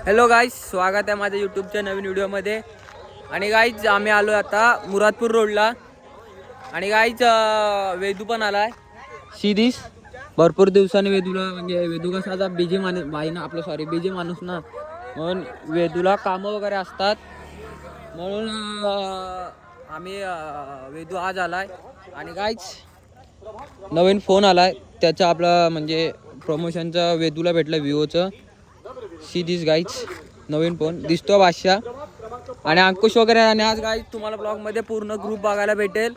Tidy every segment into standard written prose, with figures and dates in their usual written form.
Hello guys, स्वागत आहे माझ्या यूट्यूबच्या नवीन व्हिडिओमध्ये. आणि गाईज आम्ही आलो आता मुरादपूर रोडला. आणि गाईज वेदू पण आलाय. शिरीष भरपूर दिवसांनी वेदूला, म्हणजे वेदू कसा आता बिजी माणूस बाई ना, आपलं सॉरी बिजी माणूस ना, म्हणून वेदूला कामं वगैरे असतात, म्हणून आम्ही वेदू आज आलाय. आणि गाईज नवीन फोन आलाय त्याचा, आपला म्हणजे प्रमोशनचा वेदूला भेटलं विवोचं. सी दिस गाईज नवीन फोन दिसतो बादशाह आणि अंकुश वगैरे. आणि आज गाईज तुम्हाला ब्लॉगमध्ये पूर्ण ग्रुप बघायला भेटेल.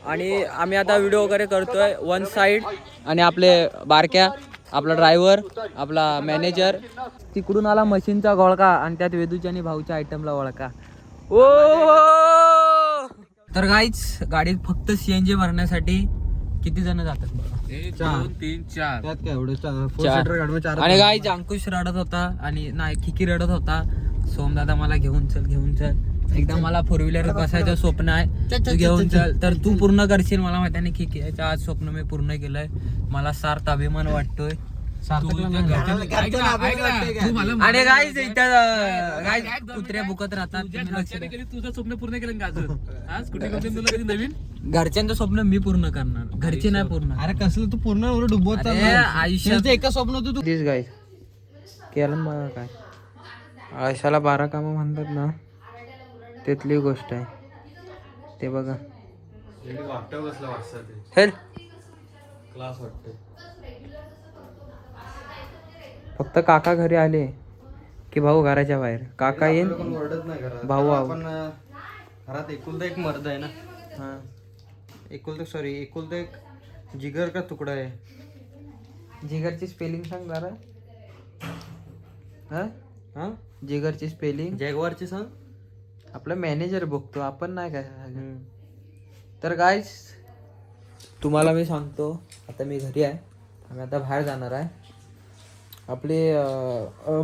आणि आम्ही आता व्हिडिओ वगैरे करतोय वन साईड. आणि आपले बारक्या, आपला ड्रायव्हर, आपला मॅनेजर तिकडून आला मशीनचा घोळका, आणि त्यात वेदूच्या आणि भाऊच्या आयटमला ओळखा. ओ तर गाईज गाडीत फक्त CNG भरण्यासाठी किती जण जातात बघा? 1 2 3 4. त्यात काय एवढं चार. आणि गाईज अंकुश रडत होता, आणि नाही खिकी रडत होता. सोमदादा मला घेऊन चल. एकदा मला 4 व्हीलर बसायचं स्वप्न आहे, तू घेऊन चल. तर तू पूर्ण करशील मला माहिती आहे. खिकीचं आज स्वप्न मी पूर्ण केलंय. मला सार्थ अभिमान वाटतोय. आणि गाईज इथं गाईज कुत्र्या भुकत राहतात. तुझं स्वप्न पूर्ण केलं का अजून? आज कुठे कधी नवीन घरच्यांचं स्वप्न मी पूर्ण करणार, घरचे नाही पूर्ण. अरे कसलं तू पूर्ण डुबवत आयुष्यात एका स्वप्न होतं तू. दिस गाईज केलं बघा काय, आयुष्याला 12 कामं म्हणतात ना, त्यातली गोष्ट आहे ते बघा. हेल्प क्लास वाटतं. फक्त काका घरी आले की भाऊ घराच्या बाहेर. काका येईल, ओरडत नाही घरात. भाऊ आपण घरात एकुलता एक मर्द आहे ना. हा एकुलता एक जिगर का तुकडा आहे. जिगरची स्पेलिंग सांग जरा. हा जिगरची स्पेलिंग. जॅगवारची सांग. आपला मॅनेजर बघतो, आपण नाही काय. तर गाईज तुम्हाला मी सांगतो, आता मी घरी आहे, आम्ही आता बाहेर जाणार आहे. आपली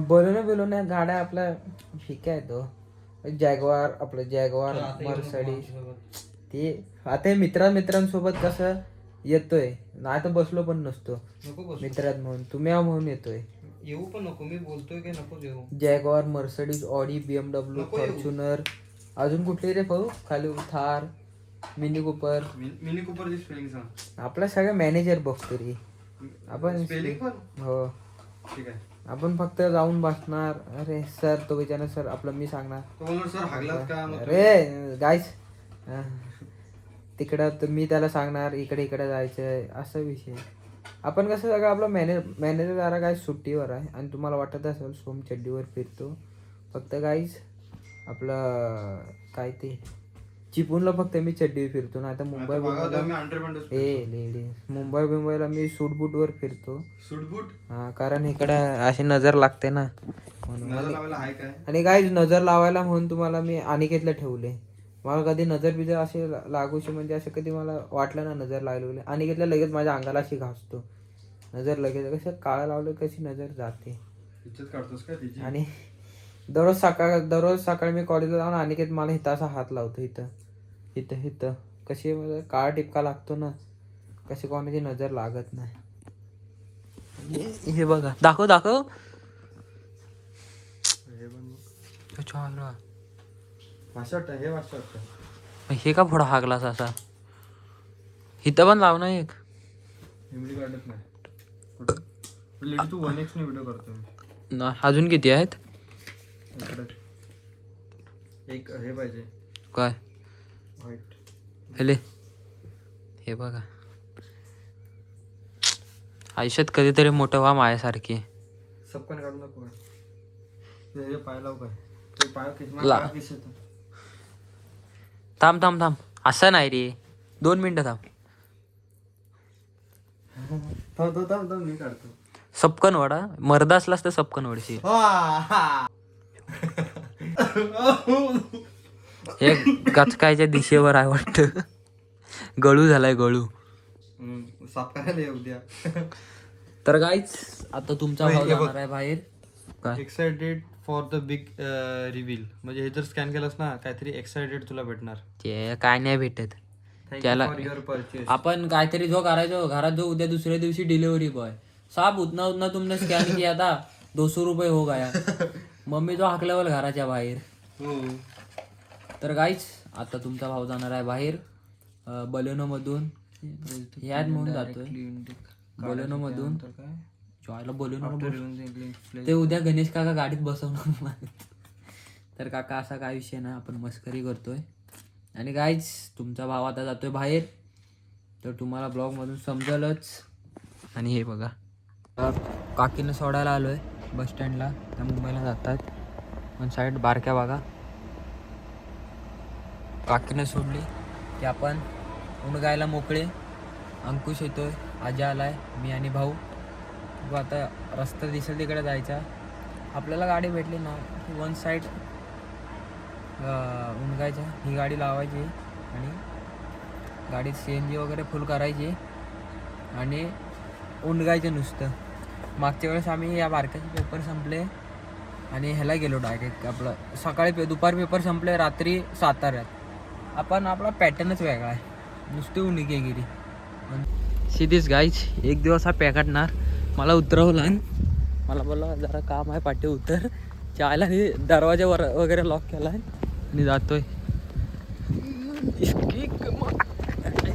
बोलवण्या गाड्या आपल्या ठीक आहे. तो जॅगवार, आपलं जॅगवार, मर्सिडीज, ते आता मित्रांसोबत कसं येतोय, नाही तर बसलो पण नसतो मित्रात म्हणून. तुम्ही म्हणून येतोय. येऊ पण नको, मी बोलतोय की नको येऊ. Jaguar, Mercedes, Audi, BMW, Fortuner, अजून कुठले रे भाऊ खाली, थार, मिनी कूपरची स्पेलिंग सांग. आपला सगळं मॅनेजर बघतो रे आपण. स्पेलिंग पण हो ठीक आहे. आपण फक्त जाऊन बसणार. अरे सर, तो विचारणार सर, आपलं मी सांगणार. सर हागलात का? अरे गाईस तिकडं मी त्याला सांगणार इकडे जायचंय, असा विषय. आपण कसं सगळं आपलं मॅनेजर जरा काय सुट्टीवर आहे, आणि तुम्हाला वाटत असेल सोम चड्डीवर फिरतो. फक्त गाईस आपलं काय ते चिपळूणला फक्त मी चड्डीवर फिरतो, ना आता मुंबई मुंबईला मी सूटबूटवर फिरतो. हा, कारण इकडं अशी नजर लागते ना म्हणून. आणि गाईज नजर लावायला म्हणून तुम्हाला मी अनिकेतला ठेवले. मला कधी नजर बिजर असे लागूशी, म्हणजे असं कधी मला वाटलं ना नजर लागले. अनिकेतला लगेच माझ्या अंगाला अशी घासतो नजर, लगेच कसं काळं लावलं कशी नजर जाते. आणि दररोज सकाळी मी कॉलेजला जाऊन अनिकेत मला इथं असा हात लावतो, इथं कशी काळा टिपका लागतो ना, कशी कोणाची नजर लागत नाही. हे बघा, दाखव हे का फोडा हागलास असा. इथं पण लाव ना एक. अजून किती आहेत? एक हे पाहिजे काय व्हाईट. हे बघा, आयुष्यात कधीतरी मोठं व्हा माझ्यासारखी. सबकन काढू नको. पाय लाव काय थांब असं नाही रे, 2 मिनिटं थांब. मी काढतो. सपकन वडा मर्द असलास तर सपकन वडशी. हे गचकायच्या दिशेवर आहे वाटत. गळू झालाय, गळू साफ करायला येऊ द्या. तर गाईच आता तुमचा भाऊ जाणार आहे बाहेर. काय excited for the big reveal, म्हणजे हे जर स्कॅन केलंस ना काहीतरी एक्साइटेड तुला भेटणार. ते काय नाही भेटत त्याला. आपण काहीतरी जो करायचो घरात, जो उद्या दुसऱ्या दिवशी डिलिव्हरी बॉय साहब उतना तुमने स्कॅन किया था, 200 रुपये हो गया. मम्मी तो हाकल्यावर घराच्या बाहेर. तर गाईच आता तुमचा भाऊ जाणार आहे बाहेर बलेनो मधून. याद म्हणून जातोय बलेनो मधून. जॉयला बलेनो ते उद्या गणेश काका गाडीत बसवणार. तर काका असा काय विषय नाही, आपण मस्करी करतोय. आणि गाईच तुमचा भाव आता जातोय बाहेर, तर तुम्हाला ब्लॉग मधून समजलच. आणि हे बघा काकीनं सोडायला आलोय बस स्टँडला, त्या मुंबईला जातात. पण साईड बारक्या बघा काकीनं सोडली की आपण उणगायला मोकळे. अंकुश येतोय, आजा आलाय, मी आणि भाऊ. आता रस्ता दिसेल तिकडे जायचा. आपल्याला गाडी भेटली ना वन साईड उणगायच्या ही गाडी लावायची आणि गाडीत CNG वगैरे फुल करायची आणि उणगायचं नुसतं. मागच्या वेळेस आम्ही या बारक्याचे पेपर संपले आणि ह्याला गेलो डायरेक्ट. आपलं सकाळी दुपार पेपर संपले, रात्री साताऱ्यात. आपण आपला पॅटर्नच वेगळा आहे, नुसती उणकेगिरी. सीधीच गाईच एक दिवस हा पॅकटणार. मला उतरवला आणि मला बोलला जरा काम आहे पाठी उतर. चायला आणि दरवाजा वगैरे लॉक केला आहे आणि जातोय.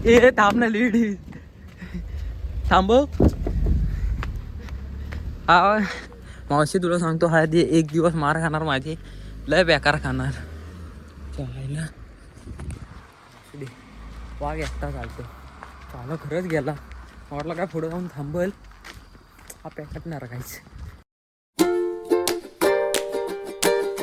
ए थांब ना लीड थांबव. हा मावशी तुला सांगतो, हा एक दिवस मार खाणार माझी, लय बेकार खाणार. चायला वाघ एकटा चालतो. चाला खरंच गेला, वाटलं काय पुढं जाऊन थांबल. हा पॅकटणार काहीच.